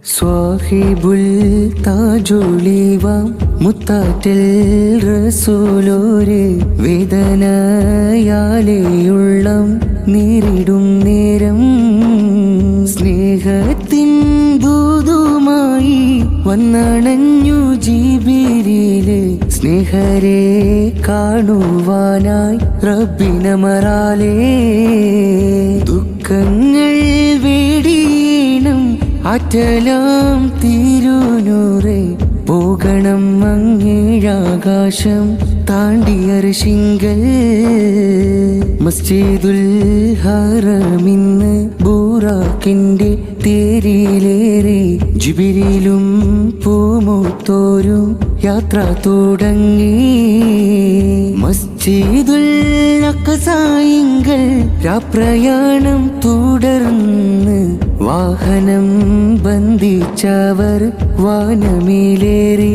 സ്വാഹിബുൽ താജുളിവാം മുത്താറ്റൽ റസൂലോര് വേദനയാലെയുള്ളം നേരിടും നേരം സ്നേഹത്തിൻ ദൂതുമായി വന്നണഞ്ഞു ജിബിരില് സ്നേഹരെ കാണുവാനായി റബ്ബിനമറാലേ ദുഃഖങ്ങൾ വേടിയണം ആറ്റലാം തിരുനൂറെ പോകണം അങ്ങേഴാകാശം താണ്ടിയർശിങ്കൽ മസ്ജിദുൽ ഹറമിന്ന് ബൂറാക്കിന്റെ തേരിലേറി ജിബിരിലും പൂമുത്തോരും യാത്ര തുടങ്ങി മസ്ജിദുൽ അഖ്സായിങ്കൽ രാപ്രയാണം തുടർന്ന് വാഹനം ബന്ധിച്ചവർ വാനമേലേറി